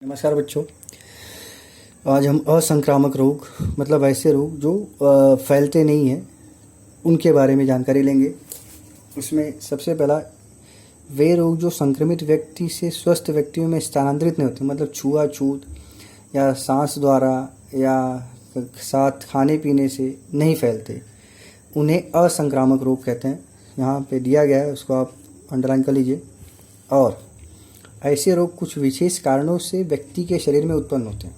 नमस्कार बच्चों। आज हम असंक्रामक रोग मतलब ऐसे रोग जो फैलते नहीं हैं उनके बारे में जानकारी लेंगे। उसमें सबसे पहला वे रोग जो संक्रमित व्यक्ति से स्वस्थ व्यक्तियों में स्थानांतरित नहीं होते, मतलब छुआछूत या सांस द्वारा या साथ खाने पीने से नहीं फैलते, उन्हें असंक्रामक रोग कहते हैं। यहाँ पे दिया गया है, उसको आप अंडरलाइन कर लीजिए। और ऐसे रोग कुछ विशेष कारणों से व्यक्ति के शरीर में उत्पन्न होते हैं,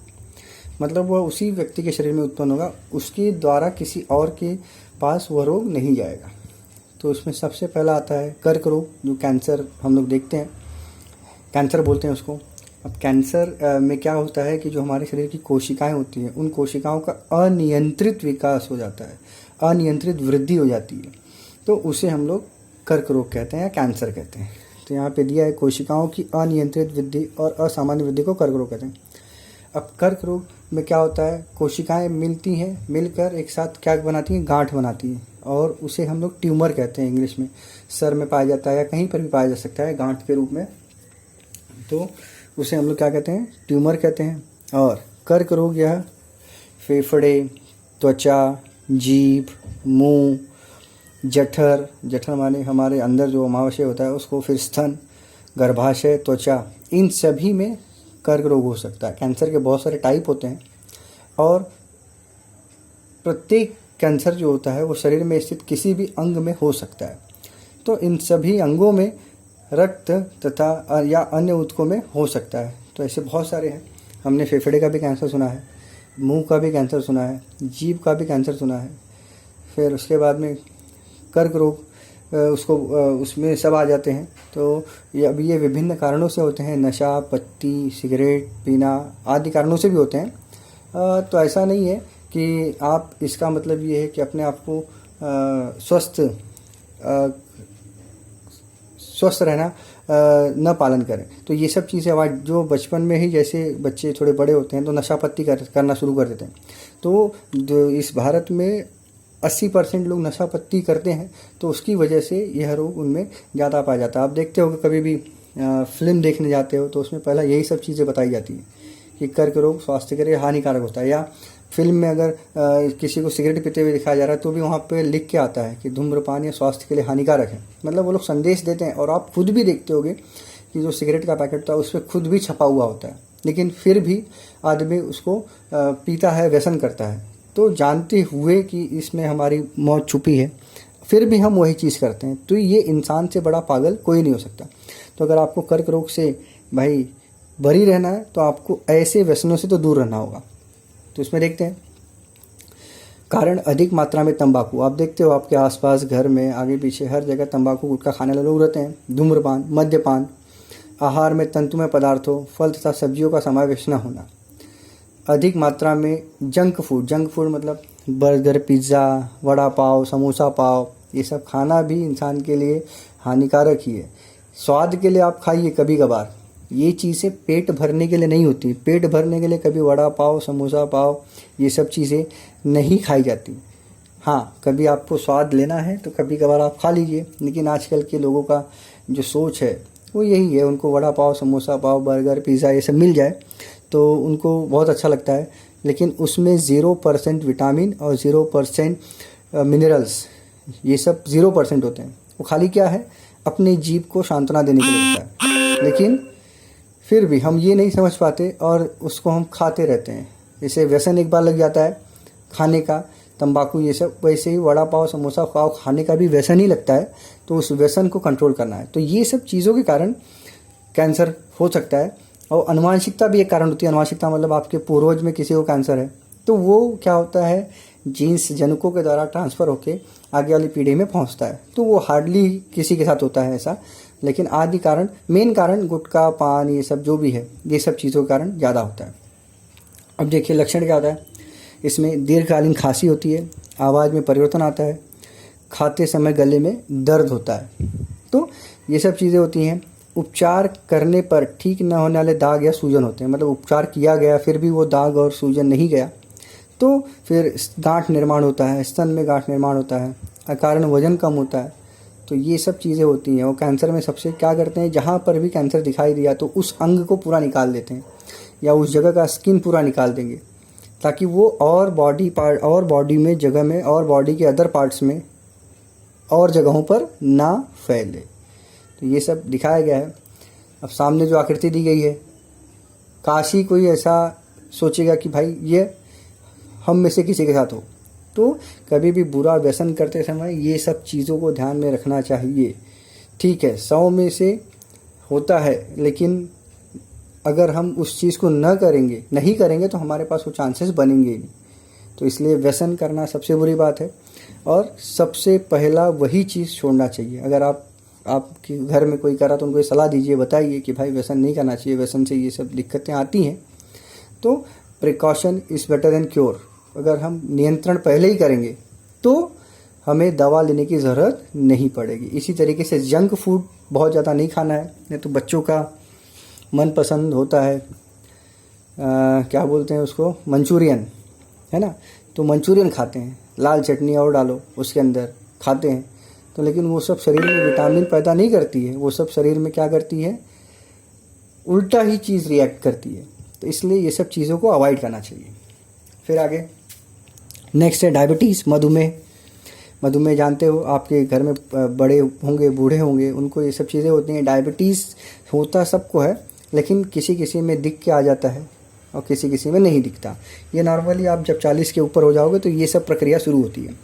मतलब वह उसी व्यक्ति के शरीर में उत्पन्न होगा, उसके द्वारा किसी और के पास वह रोग नहीं जाएगा। तो उसमें सबसे पहला आता है कर्क रोग, जो कैंसर हम लोग देखते हैं, कैंसर बोलते हैं उसको। अब कैंसर में क्या होता है कि जो हमारे शरीर की कोशिकाएं होती हैं, उन कोशिकाओं का अनियंत्रित विकास हो जाता है, अनियंत्रित वृद्धि हो जाती है, तो उसे हम लोग कर्क रोग कहते हैं या कैंसर कहते हैं। तो यहाँ पे दिया है कोशिकाओं की अनियंत्रित वृद्धि और असामान्य वृद्धि को कर्क रोग कहते हैं। अब कर्क रोग में क्या होता है, कोशिकाएं मिलती हैं, मिलकर एक साथ क्या बनाती हैं, गांठ बनाती हैं, और उसे हम लोग ट्यूमर कहते हैं। इंग्लिश में सर में पाया जाता है या कहीं पर भी पाया जा सकता है गांठ के रूप में, तो उसे हम लोग क्या कहते हैं, ट्यूमर कहते हैं। और कर्क रोग यह फेफड़े, त्वचा, जीभ, मुंह, जठर माने हमारे अंदर जो अमाशय होता है उसको, फिर स्तन, गर्भाशय, त्वचा, इन सभी में कर्क रोग हो सकता है। कैंसर के बहुत सारे टाइप होते हैं और प्रत्येक कैंसर जो होता है वो शरीर में स्थित किसी भी अंग में हो सकता है। तो इन सभी अंगों में रक्त तथा या अन्य ऊतकों में हो सकता है। तो ऐसे बहुत सारे हैं। हमने फेफड़े का भी कैंसर सुना है, मुंह का भी कैंसर सुना है, जीभ का भी कैंसर सुना है। फिर उसके बाद में कर्क रोग उसको उसमें सब आ जाते हैं। तो ये विभिन्न कारणों से होते हैं, नशा, पत्ती, सिगरेट पीना आदि कारणों से भी होते हैं। तो ऐसा नहीं है कि आप, इसका मतलब ये है कि अपने आप को स्वस्थ रहना न पालन करें। तो ये सब चीज़ें अवॉइड, जो बचपन में ही जैसे बच्चे थोड़े बड़े होते हैं तो नशा पत्ती करना शुरू कर देते हैं। तो इस भारत में 80% लोग नशा पत्ती करते हैं, तो उसकी वजह से यह रोग उनमें ज़्यादा पाया जाता है। आप देखते हो कि कभी भी फिल्म देखने जाते हो तो उसमें पहला यही सब चीज़ें बताई जाती हैं कि कर्क रोग स्वास्थ्य के लिए हानिकारक होता है। या फिल्म में अगर किसी को सिगरेट पीते हुए दिखाया जा रहा है तो भी वहाँ पे लिख के आता है कि धूम्रपान या स्वास्थ्य के लिए हानिकारक है। मतलब वो लोग संदेश देते हैं। और आप खुद भी देखते होगे कि जो सिगरेट का पैकेट होता है उस पर खुद भी छपा हुआ होता है, लेकिन फिर भी आदमी उसको पीता है, व्यसन करता है। तो जानते हुए कि इसमें हमारी मौत छुपी है, फिर भी हम वही चीज़ करते हैं। तो ये इंसान से बड़ा पागल कोई नहीं हो सकता। तो अगर आपको कर्क रोग से भाई बरी रहना है तो आपको ऐसे व्यसनों से तो दूर रहना होगा। तो इसमें देखते हैं कारण, अधिक मात्रा में तंबाकू। आप देखते हो आपके आसपास, घर में, आगे पीछे, हर जगह तंबाकू गुटखा खाने वाले लोग रहते हैं। धूम्रपान, मद्यपान, आहार में तंतुमय पदार्थों, फल तथा सब्जियों का समावेश न होना, अधिक मात्रा में जंक फूड मतलब बर्गर, पिज़्ज़ा, वड़ा पाव, समोसा पाव, ये सब खाना भी इंसान के लिए हानिकारक ही है। स्वाद के लिए आप खाइए कभी कभार, ये चीज़ें पेट भरने के लिए नहीं होती। पेट भरने के लिए कभी वड़ा पाव, समोसा पाव, ये सब चीज़ें नहीं खाई जाती। हाँ, कभी आपको स्वाद लेना है तो कभी कभार आप खा लीजिए, लेकिन आजकल के लोगों का जो सोच है वो यही है, उनको वड़ा पाव, समोसा पाव, बर्गर, पिज़्ज़ा ये सब मिल जाए तो उनको बहुत अच्छा लगता है। लेकिन उसमें 0% विटामिन और 0% मिनरल्स, ये सब 0% होते हैं। वो खाली क्या है, अपने जीभ को सांत्वना देने के लिए होता है। लेकिन फिर भी हम ये नहीं समझ पाते और उसको हम खाते रहते हैं। जैसे व्यसन एक बार लग जाता है खाने का, तंबाकू ये सब, वैसे ही वड़ा पाव, समोसा पाव खाने का भी व्यसन ही लगता है। तो उस व्यसन को कंट्रोल करना है। तो ये सब चीज़ों के कारण कैंसर हो सकता है। और अनुवांशिकता भी एक कारण होती है। अनुवांशिकता मतलब आपके पूर्वज में किसी को कैंसर है तो वो क्या होता है, जीन्स जनकों के द्वारा ट्रांसफ़र होके आगे वाली पीढ़ी में पहुंचता है। तो वो हार्डली किसी के साथ होता है ऐसा, लेकिन आदि कारण, मेन कारण गुटखा, पान, ये सब जो भी है, ये सब चीज़ों के कारण ज़्यादा होता है। अब देखिए लक्षण क्या होता है इसमें, दीर्घकालीन खांसी होती है, आवाज़ में परिवर्तन आता है, खाते समय गले में दर्द होता है। तो ये सब चीज़ें होती हैं। उपचार करने पर ठीक न होने वाले दाग या सूजन होते हैं, मतलब उपचार किया गया फिर भी वो दाग और सूजन नहीं गया तो फिर गांठ निर्माण होता है, स्तन में गांठ निर्माण होता है, अकारण वजन कम होता है। तो ये सब चीज़ें होती हैं। और कैंसर में सबसे क्या करते हैं, जहाँ पर भी कैंसर दिखाई दिया तो उस अंग को पूरा निकाल देते हैं। या उस जगह का स्किन पूरा निकाल देंगे, ताकि वो और बॉडी पार्ट और बॉडी में जगह में और बॉडी के अदर पार्ट्स में और जगहों पर ना फैले। तो ये सब दिखाया गया है। अब सामने जो आकृति दी गई है, काश ही कोई ऐसा सोचेगा कि भाई ये हम में से किसी के साथ हो, तो कभी भी बुरा व्यसन करते समय ये सब चीज़ों को ध्यान में रखना चाहिए। ठीक है, 100 में से होता है, लेकिन अगर हम उस चीज़ को नहीं करेंगे तो हमारे पास वो चांसेस बनेंगे ही नहीं। तो इसलिए व्यसन करना सबसे बुरी बात है, और सबसे पहला वही चीज़ छोड़ना चाहिए। अगर आपके घर में कोई करा तो उनको सलाह दीजिए, बताइए कि भाई व्यसन नहीं करना चाहिए, व्यसन से ये सब दिक्कतें आती हैं। तो precaution is better than cure. अगर हम नियंत्रण पहले ही करेंगे तो हमें दवा लेने की ज़रूरत नहीं पड़ेगी। इसी तरीके से जंक फूड बहुत ज़्यादा नहीं खाना है, नहीं तो बच्चों का मनपसंद होता है क्या बोलते हैं उसको, मंचूरियन, है ना। तो मंचूरियन खाते हैं, लाल चटनी और डालो उसके अंदर, खाते हैं। तो लेकिन वो सब शरीर में विटामिन पैदा नहीं करती है, वो सब शरीर में क्या करती है, उल्टा ही चीज़ रिएक्ट करती है। तो इसलिए ये सब चीज़ों को अवॉइड करना चाहिए। फिर आगे नेक्स्ट है डायबिटीज़, मधुमेह। मधुमेह जानते हो, आपके घर में बड़े होंगे, बूढ़े होंगे, उनको ये सब चीज़ें होती हैं। डायबिटीज़ होता सबको है, लेकिन किसी किसी में दिख के आ जाता है और किसी किसी में नहीं दिखता। ये नॉर्मली आप जब 40 के ऊपर हो जाओगे तो ये सब प्रक्रिया शुरू होती है।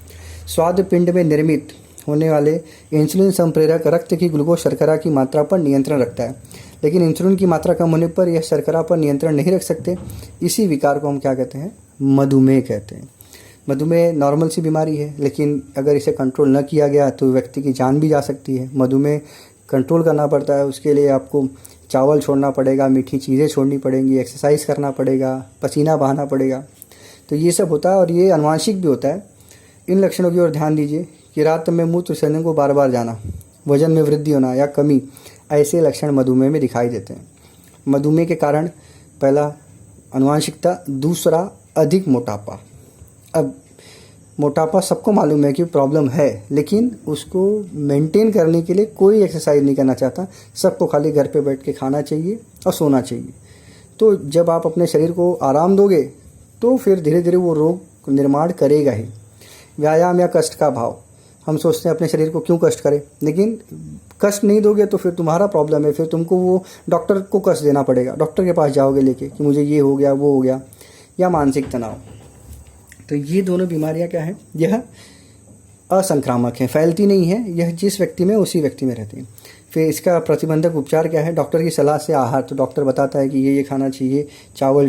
स्वाद पिंड में निर्मित होने वाले इंसुलिन संप्रेरक रक्त की ग्लूकोज शर्करा की मात्रा पर नियंत्रण रखता है, लेकिन इंसुलिन की मात्रा कम होने पर यह शर्करा पर नियंत्रण नहीं रख सकते। इसी विकार को हम क्या कहते हैं, मधुमेह कहते हैं। मधुमेह नॉर्मल सी बीमारी है, लेकिन अगर इसे कंट्रोल न किया गया तो व्यक्ति की जान भी जा सकती है। मधुमेह कंट्रोल करना पड़ता है, उसके लिए आपको चावल छोड़ना पड़ेगा, मीठी चीज़ें छोड़नी पड़ेंगी, एक्सरसाइज करना पड़ेगा, पसीना बहाना पड़ेगा। तो ये सब होता है, और ये आनुवंशिक भी होता है। इन लक्षणों की ओर ध्यान दीजिए कि रात में मूत्र विसर्जन को बार बार जाना, वजन में वृद्धि होना या कमी, ऐसे लक्षण मधुमेह में दिखाई देते हैं। मधुमेह के कारण पहला आनुवंशिकता, दूसरा अधिक मोटापा। अब मोटापा सबको मालूम है कि प्रॉब्लम है, लेकिन उसको मेंटेन करने के लिए कोई एक्सरसाइज नहीं करना चाहता। सबको खाली घर पे बैठ के खाना चाहिए और सोना चाहिए। तो जब आप अपने शरीर को आराम दोगे तो फिर धीरे धीरे वो रोग निर्माण करेगा ही। व्यायाम या कष्ट का भाव, हम सोचते हैं अपने शरीर को क्यों कष्ट करें, लेकिन कष्ट नहीं दोगे तो फिर तुम्हारा प्रॉब्लम है, फिर तुमको वो डॉक्टर को कष्ट देना पड़ेगा। डॉक्टर के पास जाओगे लेके कि मुझे ये हो गया, वो हो गया, या मानसिक तनाव। तो ये दोनों बीमारियां क्या हैं, यह असंक्रामक हैं, फैलती नहीं है, यह जिस व्यक्ति में उसी व्यक्ति में रहती है। फिर इसका प्रतिबंधक उपचार क्या है, डॉक्टर की सलाह से आहार। तो डॉक्टर बताता है कि ये खाना चाहिए, चावल